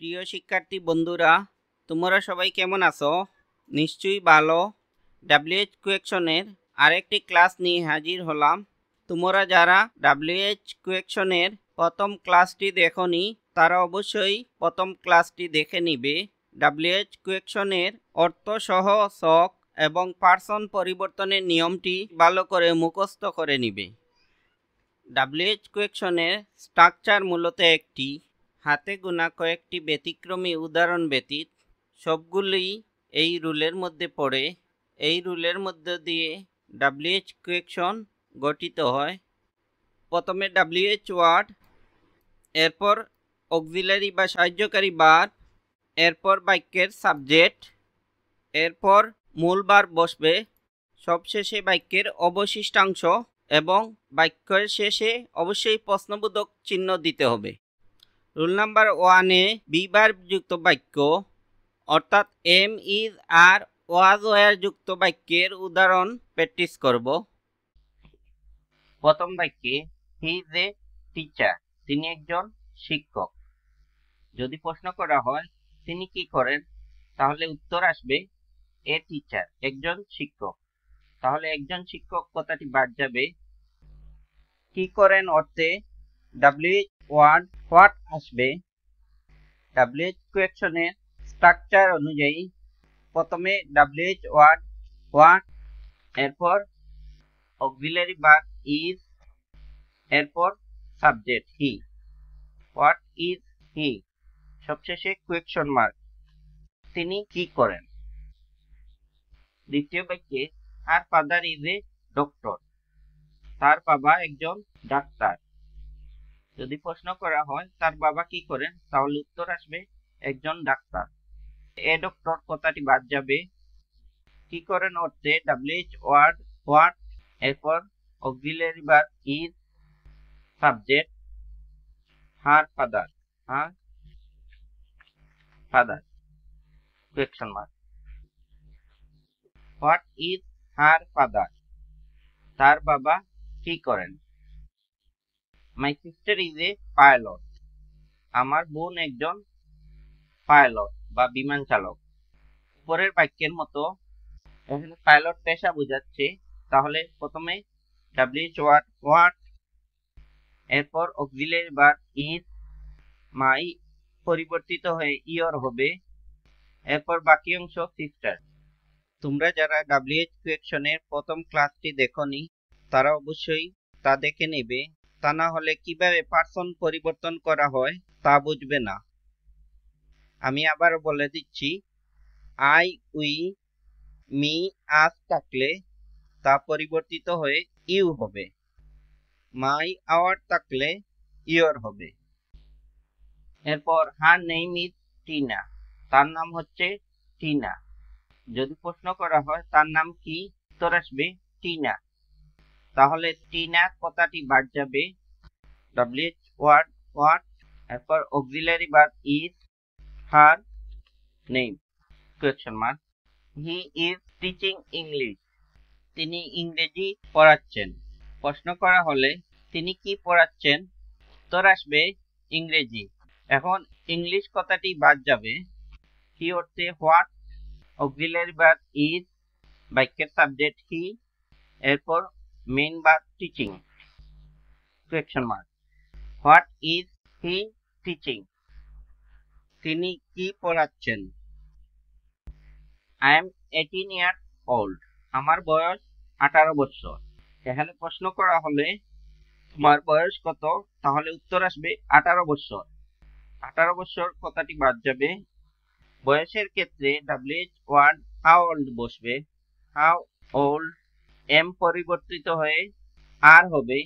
প্রিয় শিক্ষার্থী বন্ধুরা, তোমরা সবাই কেমন আছো? নিশ্চয়ই ভালো। ডাব্লিউএইচ কোয়েকশনের আরেকটি ক্লাস নিয়ে হাজির হলাম। তোমরা যারা ডাব্লিউএইচ কোয়েকশনের প্রথম ক্লাসটি দেখোনি তারা অবশ্যই প্রথম ক্লাসটি দেখে নিবে। ডাব্লিউএইচ কোয়েকশনের অর্থ সহ ছক এবং পার্সন পরিবর্তনের নিয়মটি ভালো করে মুখস্থ করে নিবে। ডাব্লিউএইচ কোয়েকশনের স্ট্রাকচার মূলত একটি, হাতে গোনা কয়েকটি ব্যতিক্রমী উদাহরণ ব্যতীত সবগুলি এই রুলের মধ্যে পড়ে। এই রুলের মধ্যে দিয়ে ডাব্লিউএইচ কোয়েকশন গঠিত হয়। প্রথমে ডাব্লিউএইচ ওয়ার্ড, এরপর অক্সিলারি বা সাহায্যকারী ভার্ব, এরপর বাক্যের সাবজেক্ট, এরপর মূল ভার্ব বসবে, সবশেষে বাক্যের অবশিষ্টাংশ এবং বাক্যের শেষে অবশ্যই প্রশ্নবোধক চিহ্ন দিতে হবে। রুল নাম্বার 1-এ বি ভার্ব যুক্ত বাক্য অর্থাৎ am, is, are, was, were যুক্ত বাক্যের উদাহরণ প্র্যাকটিস করব। প্রথম বাক্যে হি ইজ এ টিচার, তিনি একজন শিক্ষক। যদি প্রশ্ন করা হয় তিনি কি করেন, তাহলে উত্তর আসবে এ টিচার, একজন শিক্ষক। তাহলে একজন শিক্ষক কথাটি বাদ যাবে। কি করেন অর্থে ডাব্লিউএইচ ওয়ার্ড হোয়াট আসবে। ডাব্লিউএইচ কোয়েকশনের স্ট্রাকচার অনুযায়ী প্রথমে ডাব্লিউএইচ ওয়ার্ড হোয়াট, এরপর অক্সিলারি ভার্ব ইজ, এরপর সাবজেক্ট হি। হোয়াট ইজ হি, সবশেষে কোয়েকশন মার্ক, তিনি কি করেন। দ্বিতীয় বাক্যে her father is a doctor, তার বাবা একজন ডাক্তার। যদি প্রশ্ন করা হয় তার বাবা কি করেন, তাহলে উত্তর আসবে একজন ডাক্তার। এ ডক্টর কথাটি বাদ যাবে। কি করেন অর্থে ডাব্লিউএইচ ওয়ার্ড হোয়াট, এরপর auxiliary verb is, subject her father, her father, question mark. What is her father, তার বাবা কি করেন। My sister is a pilot, আমার বোন একজন পাইলট বা বিমান চালক। উপরের বাক্যের মতো এখানে পাইলট পেশা বোঝাচ্ছে, তাহলে প্রথমে ডাব্লিউএইচ ওয়ার্ড হোয়াট, এরপর অক্সিলারি ভার্ব ইজ, মাই পরিবর্তিত হয়ে ইয়র হবে, এরপর বাকি অংশ সিস্টার। তোমরা যারা ডাব্লিউএইচ কোয়েকশনের প্রথম ক্লাসটি দেখোনি তারা অবশ্যই তা দেখে নেবে, তা না হলে কিভাবে পার্সন পরিবর্তন করা হয় তা বুঝবে না। আমি আবার বলে দিচ্ছি, আই, উই, মি, আস থাকলে তা পরিবর্তিত হয়ে ইউ হবে। মাই, আওয়ার থাকলে ইয়র হবে। এরপর হার নেম ইজ টিনা, তার নাম হচ্ছে টিনা। যদি প্রশ্ন করা হয় তার নাম কি, উত্তর আসবে টিনা। তাহলে টিনা কথাটি বাদ যাবে। ডাব্লিউএইচ ওয়ার্ড হোয়াট, এরপর auxiliary verb is, her name, question mark. He is teaching English, তিনি ইংরেজি পড়াচ্ছেন। প্রশ্ন করা হলে তিনি কি পড়াচ্ছেন, উত্তর আসবে ইংরেজি। এখন ইংলিশ কথাটি বাদ যাবে। হি অর্থে হোয়াট, অক্সিলারি ভার্ব ইজ, বাক্যের সাবজেক্ট হি, এরপর main verb teaching, question mark. What is he teaching, তিনি কি পড়াচ্ছেন। আই এম 18 ইয়ার্স ওল্ড, আমার বয়স 18 বছর। এখানে প্রশ্ন করা হলে তোমার বয়স কত, তাহলে উত্তর আসবে 18 বছর। 18 বছর কথাটি বাদ যাবে। বয়সের ক্ষেত্রে ডাব্লিউএইচ ওয়ার্ড হাউ ওল্ড বসবে। হাউ ওল্ড, এম পরিবর্তিত হয়ে আর হবে,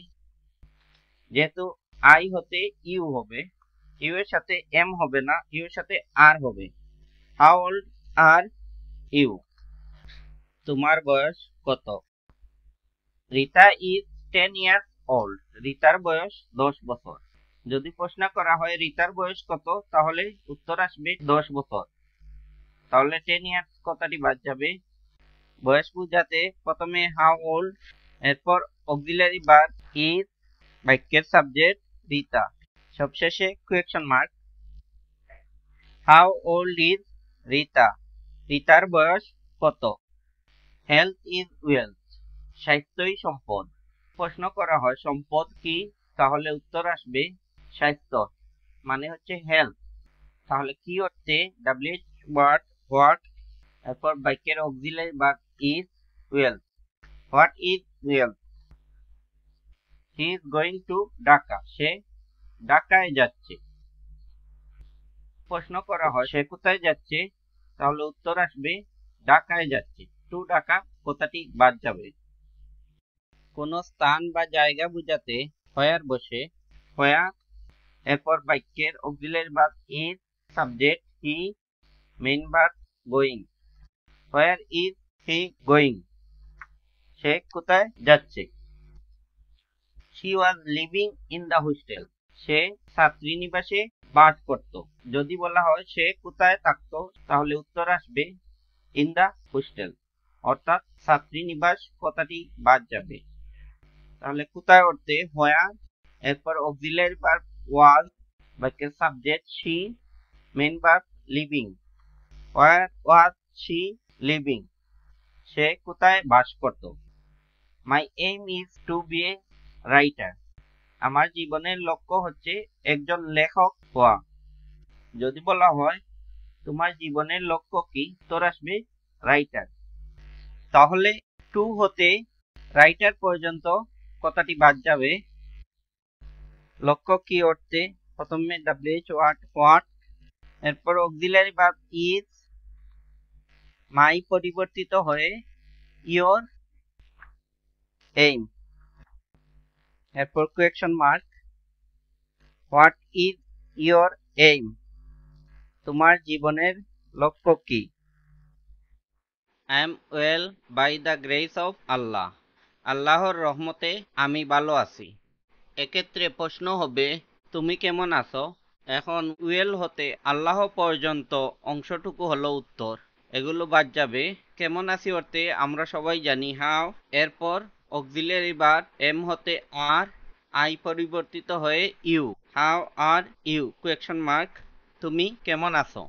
যেহেতু আই হতে ইউ হবে, ইউ এর সাথে এম হবে না, ইউ এর সাথে আর হবে। হাউ ওল্ড আর ইউ, তোমার বয়স কত। রিতা ইজ 10 ইয়ার্স ওল্ড, রিতার বয়স 10 বছর। যদি প্রশ্ন করা হয় রিতার বয়স কত, তাহলে উত্তর আসবে 10 বছর। তাহলে 10 ইয়ার্স কথাটি বাদ যাবে। বয়স বোঝাতে প্রথমে হাউ ওল্ড, এরপর অক্সিলারি ভার্ব ইজ, বাক্যের সাবজেক্ট রিতা, সবশেষে question mark. How old is Rita? রিতার বয়স কত? Health is wealth. স্বাস্থ্যই সম্পদ। প্রশ্ন করা হয় সম্পদ কি, তাহলে উত্তর আসবে স্বাস্থ্য, মানে হচ্ছে হেলথ। তাহলে কি অর্থে ডাব্লিউএইচ ওয়ার্ড হোয়াট, এরপর বাক্যের auxiliary verb is wealth. What is wealth? He is going to Dhaka. সে ঢাকায় যাচ্ছে। প্রশ্ন করা হয় সে কোথায় যাচ্ছে, তাহলে উত্তর আসবে ঢাকায় যাচ্ছে। টু ঢাকা কথাটি বাদ যাবে। কোন স্থান বা জায়গা বোঝাতে হোয়ার বসে। হোয়ার, এরপর বাক্যের auxiliary verb is, subject he, main verb going. Where is he going? সে কোথায় যাচ্ছে। She was living in the hostel. সে ছাত্রীনিবাসে বাস করত। যদি বলা হয় সে কোথায় থাকতো, তাহলে উত্তর আসবে ইন দ্য হোস্টেল, অর্থাৎ ছাত্রীনিবাস কথাটি বাদ যাবে। তাহলে কোথায় অর্থে হোয়ার, এরপর অক্সিলারি ভার্ব ওয়াজ, বাক্যের subject she, main verb living. Where was she living? সে কোথায় বাস করত। My aim is to be a writer. আমার জীবনের লক্ষ্য হচ্ছে একজন লেখক হওয়া। যদি বলা হয় তোমার জীবনের লক্ষ্য কি, উত্তর আসবে রাইটার। তাহলে টু হতে রাইটার পর্যন্ত কথাটি বাদ যাবে। লক্ষ্য কি অর্থে প্রথমে ডাব্লিউএইচ ওয়ার্ড হোয়াট, এরপর অক্সিলারি ভার্ব ইজ, মাই পরিবর্তিত হয়ে ইয়োর এইম, এরপর question mark. What is your aim? তোমার জীবনের লক্ষ্য কি? I am well by the grace of Allah. আল্লাহর রহমতে আমি ভালো আছি। এক্ষেত্রে প্রশ্ন হবে তুমি কেমন আছো। এখন ওয়েল হতে আল্লাহ পর্যন্ত অংশটুকু হলো উত্তর, এগুলো বাদ যাবে। কেমন আছি অর্থে আমরা সবাই জানি হাউ, এরপর অক্সিলারি ভার্ব এম হতে আর, আই পরিবর্তিত হয়ে you. How are you question mark. তুমি কেমন আছো।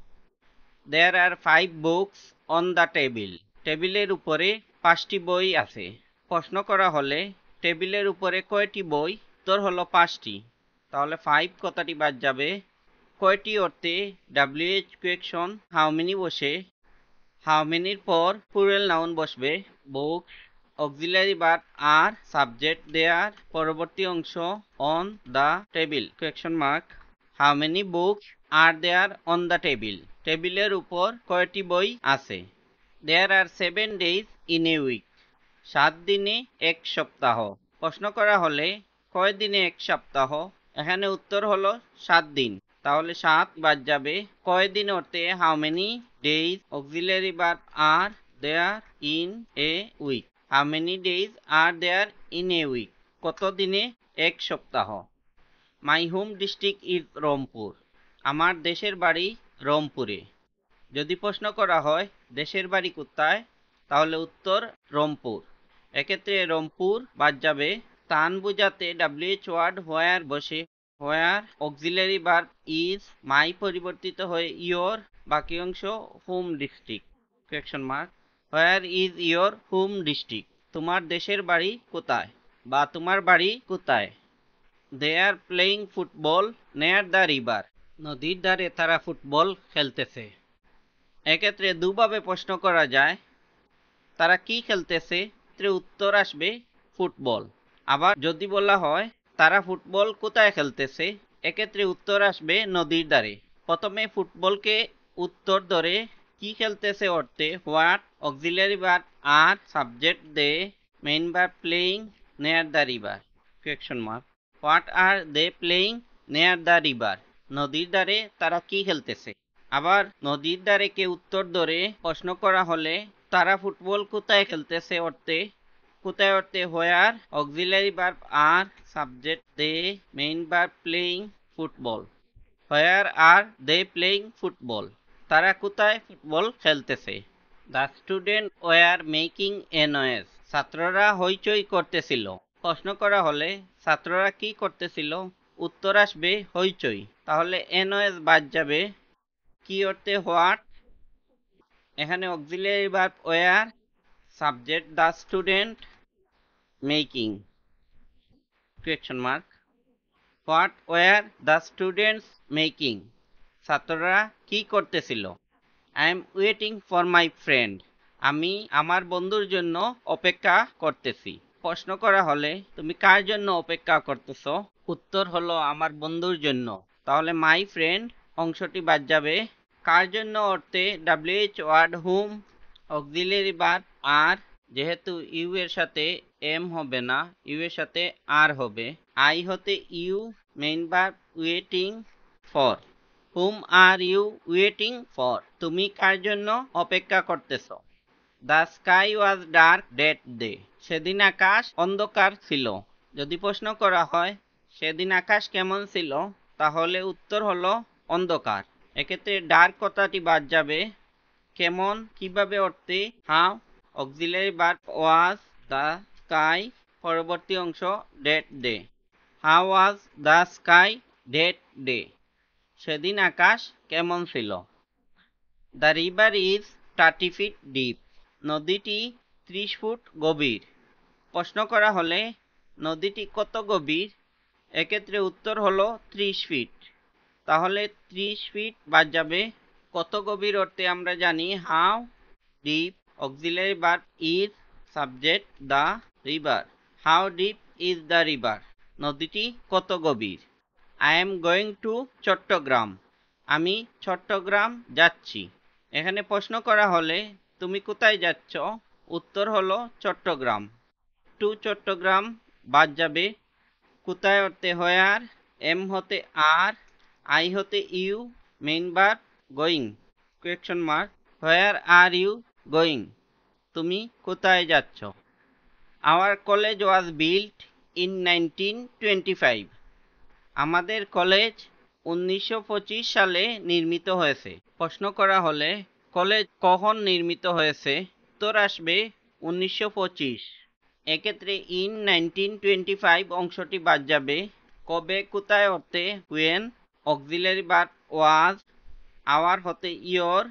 There are 5 books on the table. টেবিলের উপরে 5টি বই আছে। প্রশ্ন করা হলে টেবিলের উপরে কয়টি বই, উত্তর হলো 5টি। তাহলে 5 কথাটি বাদ যাবে। কয়টি অর্থে ডাব্লিউএইচ কোয়েকশন হাউ মেনি বসে। হাউ মেনির পর প্লুরাল নাউন বসবে books, auxiliary verb are, subject there, পরবর্তী অংশ on the table question mark. How many books are there on the table? টেবিলের উপর কয়টি বই আছে। There are 7 days in a week. 7 দিনে এক সপ্তাহ। প্রশ্ন করা হলে কয় দিনে এক সপ্তাহ, এখানে উত্তর হলো 7 দিন। তাহলে 7 বাদ যাবে। কয় দিন অর্থে how many days, auxiliary verb are there in a week. How many days are there in a week? কত দিনে এক সপ্তাহ। My home district is Rangpur. আমার দেশের বাড়ি রংপুরে। যদি প্রশ্ন করা হয় দেশের বাড়ি কোথায়, তাহলে উত্তর রংপুর। এক্ষেত্রে রংপুর বাদ যাবে। স্থান বোঝাতে ডাব্লিউএইচ ওয়ার্ড হোয়ার বসে। Where, auxiliary verb is, my পরিবর্তিত হয়ে ইয়োর, বাকি অংশ home district question mark. Where is your home district? তোমার দেশের বাড়ি কোথায় বা তোমার বাড়ি কোথায়। They are playing football near the river. নদীর ধারে তারা ফুটবল খেলতেছে। এক্ষেত্রে দুভাবে প্রশ্ন করা যায়, তারা কি খেলতেছে, উত্তর আসবে ফুটবল। আবার যদি বলা হয় তারা ফুটবল কোথায় খেলতেছে, এক্ষেত্রে উত্তর আসবে নদীর ধারে। প্রথমে ফুটবলকে উত্তর ধরে কি খেলতেছে অর্থে what, auxiliary verb are, subject they, main verb playing near the river question mark. What are they playing near the river? নদীর ধারে তারা কি খেলতেছে। আবার নদীর ধারে কে উত্তর ধরে প্রশ্ন করা হলে তারা ফুটবল কোথায় খেলতেছে অর্থে, কোথায় অর্থে where, auxiliary verb are, subject they, main verb playing football. Where are they playing football? তারা কোথায় ফুটবল খেলতেছে। The student were making a noise. ছাত্ররা হইচই করতেছিল। প্রশ্ন করা হলে ছাত্ররা কি করতেছিল, উত্তর আসবে হইচই। তাহলে এ নয়েজ বাদ যাবে। কি অর্থে হোয়াট, এখানে auxiliary verb were, subject the student, making question mark. What were the students making, ছাত্ররা কি করতেছিল। I am waiting for my friend, আমি আমার বন্ধুর জন্য অপেক্ষা করতেছি। প্রশ্ন করা হলে তুমি কার জন্য অপেক্ষা করতেছ, উত্তর হলো আমার বন্ধুর জন্য, তাহলে মাই ফ্রেন্ড অংশটি বাদ যাবে। কার জন্য অর্থে WH ওয়ার্ড হুম, অক্সিলিয়ারি ভার্ব আর, যেহেতু ইউ এর সাথে এম হবে না, ইউ এর সাথে আর হবে। আই হতে you, main verb waiting for, whom are you waiting for, তুমি কার জন্য অপেক্ষা করতেছ। The sky was dark that day, সেদিন আকাশ অন্ধকার ছিল। যদি প্রশ্ন করা হয় সেদিন আকাশ কেমন ছিল, তাহলে উত্তর হলো অন্ধকার। এক্ষেত্রে ডার্ক কথাটি বাদ যাবে। কেমন, কিভাবে অর্থে how, auxiliary verb was, the sky, পরবর্তী অংশ that day. How was the sky that day, সেদিন আকাশ কেমন ছিল। The river is 30 feet deep, নদীটি 30 ফুট গভীর। প্রশ্ন করা হলে নদীটি কত গভীর, এক্ষেত্রে উত্তর হলো 30 ফিট, তাহলে 30 ফিট বাদ যাবে। কত গভীর অর্থে আমরা জানি how deep, auxiliary verb is, subject the river. How deep is the river, নদীটি কত গভীর। I am going to Chattogram, আমি চট্টগ্রাম যাচ্ছি। এখানে প্রশ্ন করা হলে তুমি কোথায় যাচ্ছ, উত্তর হলো চট্টগ্রাম। টু চট্টগ্রাম বাদ যাবে। কোথায় অর্থে হোয়ার, এম হতে আর, আই হতে you, main verb going question mark. Where are you going, তুমি কোথায় যাচ্ছ। Our college was built in 1925, আমাদের কলেজ 1925 সালে নির্মিত হয়েছে। প্রশ্ন করা হলে কলেজ কখন নির্মিত হয়েছে, উত্তর আসবে 1925। এক্ষেত্রে ইন 1925 অংশটি বাদ যাবে। কবে, কোথায় অর্থে when, auxiliary verb was, our হতে your,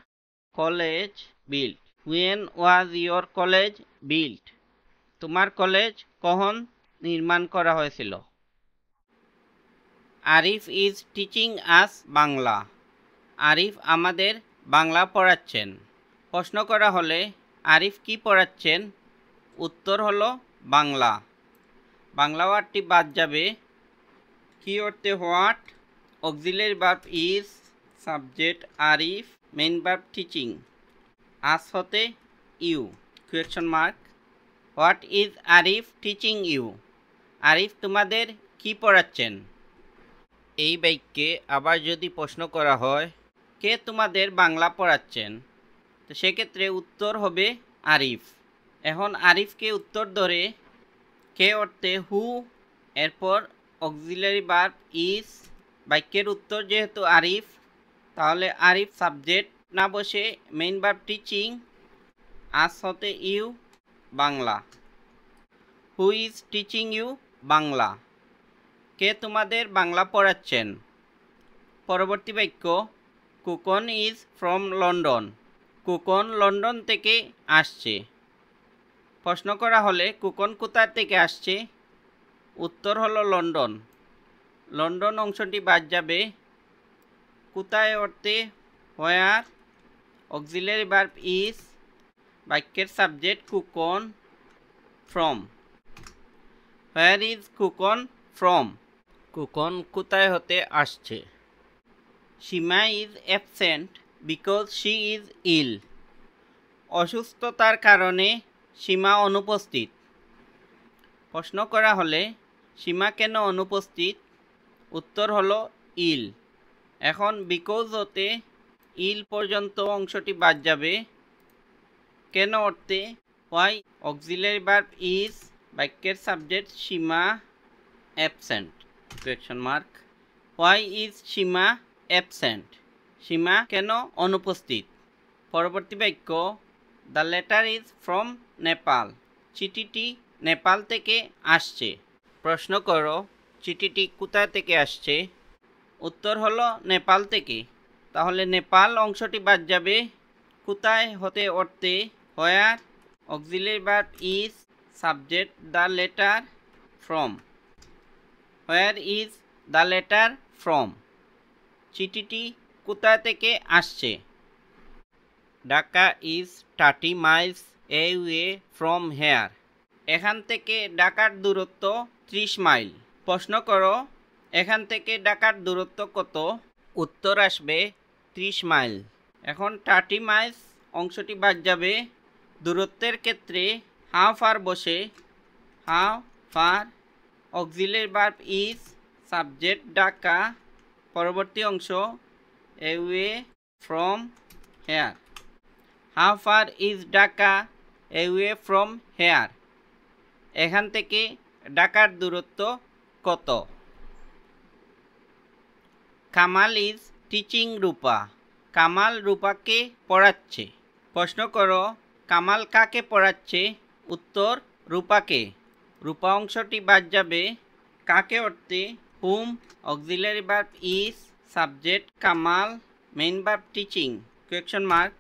college built. when was your college built, তোমার কলেজ কখন নির্মাণ করা হয়েছিল। Arif is teaching us Bangla, Arif আমাদের বাংলা পড়াচ্ছেন। প্রশ্ন করা হলে আরিফ কি পড়াচ্ছেন, উত্তর হলো বাংলা। বাংলা ওয়ার্ডটি বাদ যাবে। কি অর্থে what, auxiliary verb is, subject Arif, main verb teaching, us হতে you question mark. What is Arif teaching you, Arif তোমাদের কি পড়াচ্ছেন। এই বাক্যে আবার যদি প্রশ্ন করা হয় কে তোমাদের বাংলা পড়াচ্ছেন, তো সেক্ষেত্রে উত্তর হবে আরিফ। এখন আরিফকে উত্তর ধরে কে অর্থে হু, এরপর অক্সিলিয়ারি ভার্ব ইজ, বাক্যের উত্তর যেহেতু আরিফ, তাহলে আরিফ সাবজেক্ট না বসে মেইন ভার্ব টিচিং, আস হতে you, Bangla. Who is teaching you Bangla, কে তোমাদের বাংলা পড়াচ্ছেন। পরবর্তী বাক্য Kukon is from London, Kukon London থেকে আসছে। প্রশ্ন করা হলে কুকন কোথা থেকে আসছে, উত্তর হলো লন্ডন। লন্ডন অংশটি বাদ যাবে। কোথায় অর্থে হোয়ার, অক্সিলিয়ারি ভার্ব ইজ, বাক্যের subject Kukon, from. Where is Kukon from, Kukon কোথায় হতে আসছে। Seema is absent because she is ill, অসুস্থতার কারণে সীমা অনুপস্থিত। প্রশ্ন করা হলে সীমা কেন অনুপস্থিত, উত্তর হলো ইল। এখন বিকজ হতে ইল পর্যন্ত অংশটি বাদ যাবে। কেন অর্থে হোয়াই, অক্সিলিয়ারি ভার্ব ইজ, বাক্যের subject Seema, absent question mark. Why is Seema absent, Seema কেন অনুপস্থিত। পরবর্তী বাক্য the letter is from Nepal, চিঠিটি নেপাল থেকে আসছে। প্রশ্ন করো চিঠিটি কোথা থেকে আসছে, উত্তর হলো নেপাল থেকে। তাহলে নেপাল অংশটি বাদ যাবে। কোথায় হতে অর্থে where, auxiliary verb is, subject the letter from. Where is the letter from. চিঠিটি কোথা থেকে আসছে? Dhaka is 30 miles away from here. এখান থেকে ঢাকার দূরত্ব 30 মাইল। প্রশ্ন করো, এখান থেকে ঢাকার দূরত্ব কত? উত্তর আসবে 30 মাইল। এখন 30 মাইলস অংশটি বাদ যাবে। দূরত্বের ক্ষেত্রে হাউ ফার বসে। How far, auxiliary verb is, subject Dhaka, পরবর্তী অংশ away from hair. How far is Dhaka away from here? এখান থেকে ঢাকার দূরত্ব কত? কামাল ইজ টিচিং রূপা। কামাল রূপাকে পড়াচ্ছে। প্রশ্ন করো, কামাল কাকে পড়াচ্ছে? উত্তর রূপাকে। রূপা অংশটি বাদ যাবে। কাকে অর্থে? Whom, auxiliary verb is, subject Kamal, main verb teaching, question mark.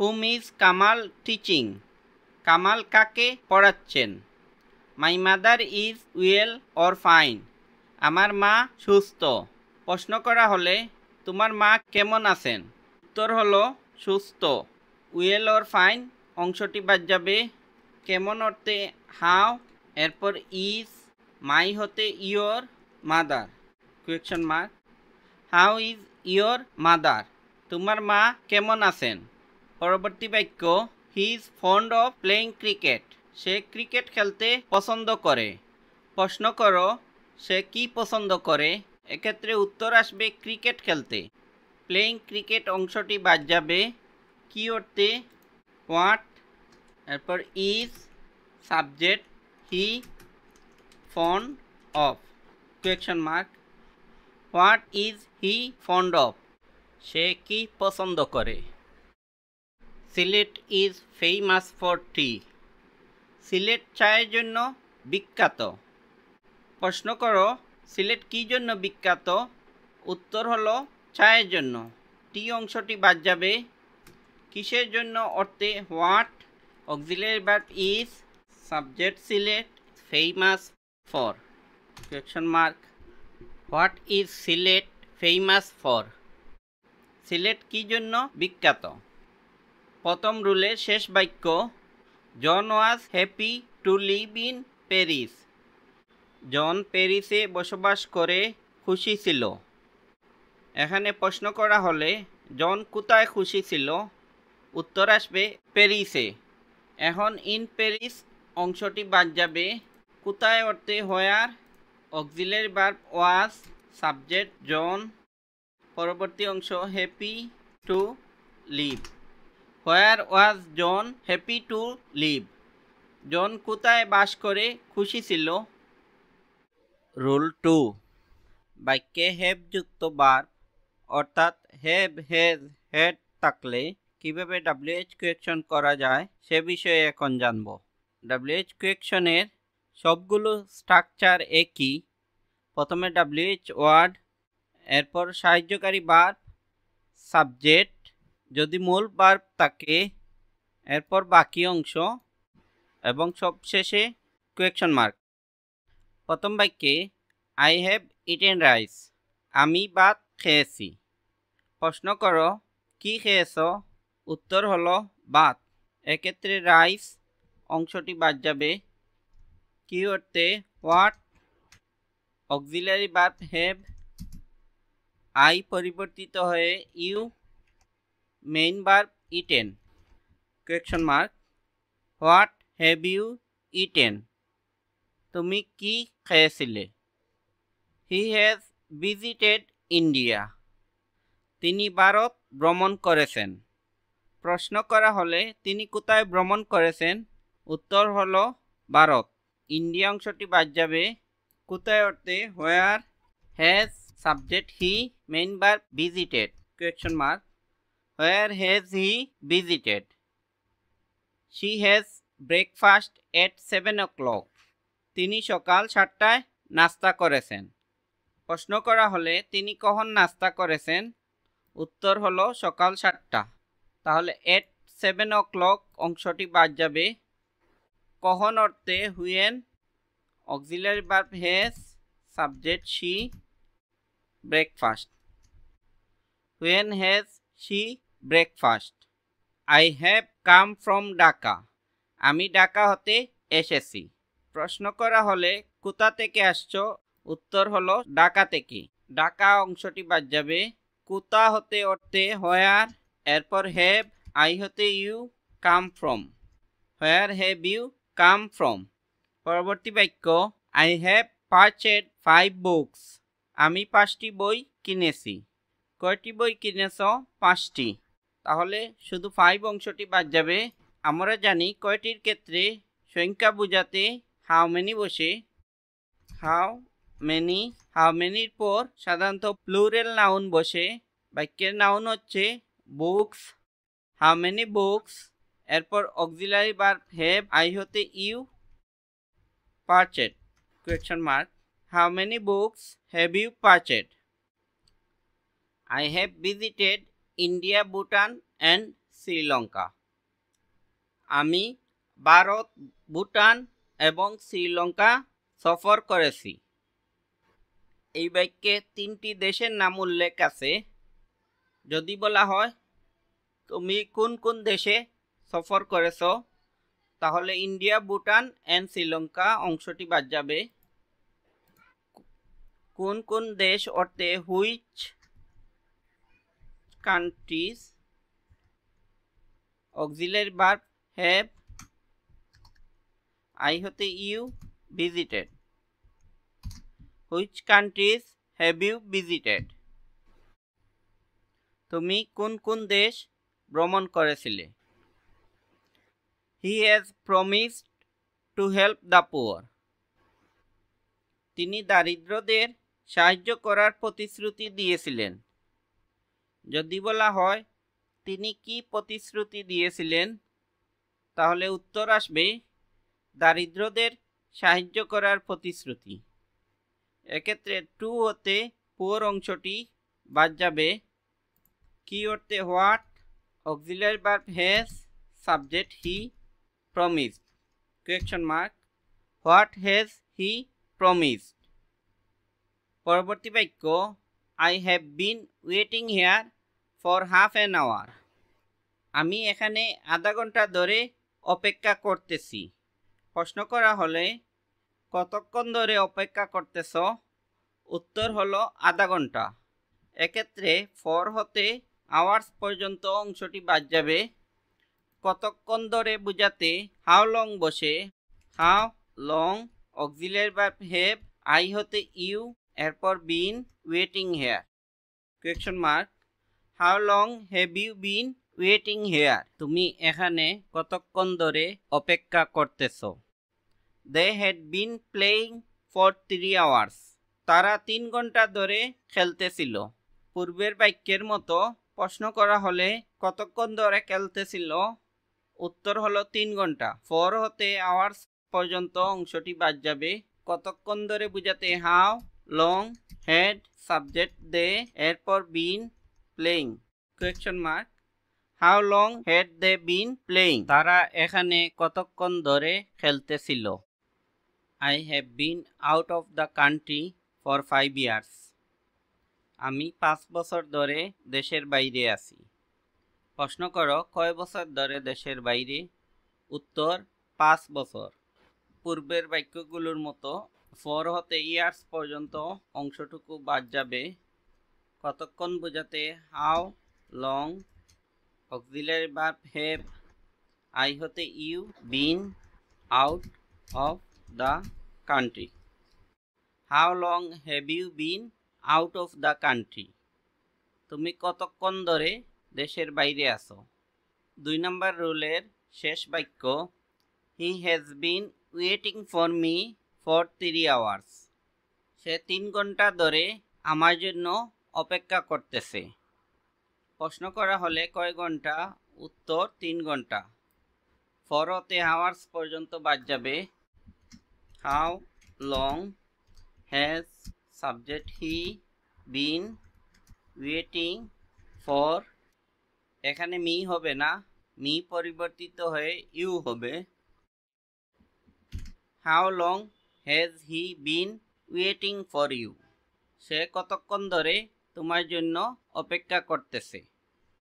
Whom is Kamal teaching? Kamal কাকে পড়াচ্ছেন? My mother is well or fine. আমার মা সুস্থ। প্রশ্ন করা হলে তোমার মা কেমন আছেন? উত্তর হলো সুস্থ। ওয়েল অর ফাইন অংশটি বাদ যাবে। কেমন অর্থে হাউ, এরপর ইজ, মাই হতে your, mother, question mark. How is your mother? তোমার মা কেমন আছেন? পরবর্তী বাক্য he is fond of playing cricket. Say cricket খেলতে পছন্দ করে। প্রশ্ন করো, সে কি পছন্দ করে? এক্ষেত্রে উত্তর আসবে ক্রিকেট খেলতে। প্লেইং ক্রিকেট অংশটি বাদ যাবে। কি অর্থে? হোয়াট, এরপর is, subject he, fond of, question mark. What is he fond of? সে কি পছন্দ করে? Sylhet is famous for tea. Sylhet চায়ের জন্য বিখ্যাত। প্রশ্ন করো, সিলেট কি জন্য বিখ্যাত? উত্তর হলো চায়ের জন্য। টি অংশটি বাদ যাবে। কিসের জন্য অর্থে what, auxiliary verb is, subject Sylhet, famous for, question mark. What is Sylhet famous for? Sylhet কি জন্য বিখ্যাত? প্রথম রুলের শেষ বাক্য John was happy to live in Paris. John প্যারিসে বসবাস করে খুশি ছিল। এখানে প্রশ্ন করা হলে জন কোথায় খুশি ছিল? উত্তর আসবে প্যারিসে। এখন ইন প্যারিস অংশটি বাদ যাবে। কোথায় অর্থে where, auxiliary verb was, subject John, পরবর্তী অংশ happy to live. Where was John happy to live? John কোথায় বাস করে খুশি ছিল? রুল 2, বাক্যে হ্যাভ যুক্ত ভার্ব অর্থাৎ হ্যাভ, হ্যাজ, হ্যাড থাকলে কিভাবে WH কোয়েকশন করা যায় সে বিষয়ে এখন জানব। WH কোয়েকশনের সবগুলো স্ট্রাকচার একই। প্রথমে WH ওয়ার্ড, এরপর সাহায্যকারী ভার্ব, সাবজেক্ট যদি মূল ভার্ব থাকে, এরপর বাকি অংশ এবং সবশেষে কোয়েকশন মার্ক। প্রথম বাক্যে আই হ্যাভ ইটেন রাইস। আমি ভাত খেয়েছি। প্রশ্ন করো, কি খেয়েছ? উত্তর হলো ভাত। এক্ষেত্রে রাইস অংশটি বাদ যাবে। কি অর্থে? What, auxiliary verb have, I পরিবর্তিত হয়ে you, main verb eaten, question mark. What have you eaten? তুমি কি খেয়েছিলে? He has visited India. তিনি ভারত ভ্রমণ করেছেন। প্রশ্ন করা হলে তিনি কোথায় ভ্রমণ করেছেন? উত্তর হলো ভারত। ইন্ডিয়া অংশটি বাদ যাবে। কোথায় অর্থে where, has, subject he, main verb visited, question mark. Where has he visited? She has breakfast at 7 o'clock। তিনি সকাল 7টায় নাস্তা করেছেন। প্রশ্ন করা হলে তিনি কখন নাস্তা করেছেন? উত্তর হলো সকাল 7টা। তাহলে at 7 o'clock অংশটি বাদ যাবে। কখন অর্থে when auxiliary verb has subject she breakfast. When has she breakfast? I have come from Dhaka. আমি ঢাকা হতে এসেছি। প্রশ্ন করা হলে কোথা থেকে আসছো? উত্তর হলো ঢাকা থেকে। ঢাকা অংশটি বাদ যাবে। কোথা হতে অর্থে where, এরপর have, I হতে you, come from. Where have you come from? পরবর্তী বাক্য I have purchased 5 books. আমি 5টি বই কিনেছি। কয়টি বই কিনেছ? 5টি। তাহলে শুধু 5 অংশটি বাদ যাবে। আমরা জানি কয়টির ক্ষেত্রে সংখ্যা বোঝাতে how many বসে। how manyর পর সাধারণত প্লুরাল নাউন বসে। বাক্যের নাউন হচ্ছে বুকস, how many books, এরপর অক্সিলারি ভার্ব have, I হতে you, purchased, question mark, how many books have you purchased? I have visited India, Bhutan and Sri Lanka. আমি ভারত, ভুটান এবং শ্রীলঙ্কা সফর করেছি। এই বাক্যে 3টি দেশের নাম উল্লেখ আছে। যদি বলা হয় তুমি কোন কোন দেশে সফর করেছ, তাহলে ইন্ডিয়া, ভুটান এন্ড শ্রীলঙ্কা অংশটি বাদ যাবে। কোন কোন দেশ অর্থে which countries, auxiliary verb have, I হতে you, visited. Which countries have you visited? তুমি কোন কোন দেশ ভ্রমণ করেছিলে? He has promised to help the poor. তিনি দারিদ্রদের সাহায্য করার প্রতিশ্রুতি দিয়েছিলেন। যদি বলা হয় তিনি কি প্রতিশ্রুতি দিয়েছিলেন, তাহলে উত্তর আসবে দারিদ্রদের সাহায্য করার প্রতিশ্রুতি। এক্ষেত্রে টু হতে পুয়ার অংশটি বাদ যাবে। কি অর্থে what, auxiliary verb has, subject he, promised, question mark, what has he promised. পরবর্তী বাক্য I have been waiting here for half an hour. আমি এখানে আধা ঘন্টা ধরে অপেক্ষা করতেছি। প্রশ্ন করা হলে কতক্ষণ ধরে অপেক্ষা করতেছ? উত্তর হলো আধা ঘন্টা। এক্ষেত্রে ফর হতে আওয়ার্স পর্যন্ত অংশটি বাদ যাবে। কতক্ষণ ধরে বোঝাতে হাউ লং বসে। How long, auxiliary verb have, I হতে ইউ, এরপর been, waiting here, question mark, how long have you been waiting here? তুমি এখানে কতক্ষণ ধরে অপেক্ষা করতেছ? They had been playing for 3 hours. তারা 3 ঘন্টা ধরে খেলতেছিল। পূর্বের বাক্যের মতো প্রশ্ন করা হলে কতক্ষণ ধরে খেলতেছিল? উত্তর হলো 3 ঘন্টা। ফর হতে আওয়ার্স পর্যন্ত অংশটি বাদ যাবে। কতক্ষণ ধরে বোঝাতে how long, had, subject they, এরপর been, playing, question mark, how long had they been playing? তারা এখানে কতক্ষণ ধরে খেলতেছিল? I have been out of the country for 5 years. আমি 5 বছর ধরে দেশের বাইরে আছি। প্রশ্ন করো কয় বছর ধরে দেশের বাইরে? উত্তর 5 বছর। পূর্বের বাক্যগুলোর মতো ফর হতে ইয়ার্স পর্যন্ত অংশটুকু বাদ যাবে। কতক্ষণ বোঝাতে how long, auxiliary verb have, I হতে you, been out of the country. How long have you been out of the country? তুমি কতক্ষণ ধরে দেশের বাইরে আছো? 2 নম্বর রুলের শেষ বাক্য He has been waiting for me for 3 hours. সে 3 ঘন্টা ধরে আমার জন্য অপেক্ষা করতেছে। প্রশ্ন করা হলে কয় ঘন্টা? উত্তর 3 ঘন্টা। ফর হতে আওয়ার্স পর্যন্ত বাদ যাবে। How long has, subject he, been waiting for এখানে মি হবে না, মি পরিবর্তিত হয়ে ইউ হবে। How long has he been waiting for you? সে কতক্ষণ ধরে তোমার জন্য অপেক্ষা করতেছে।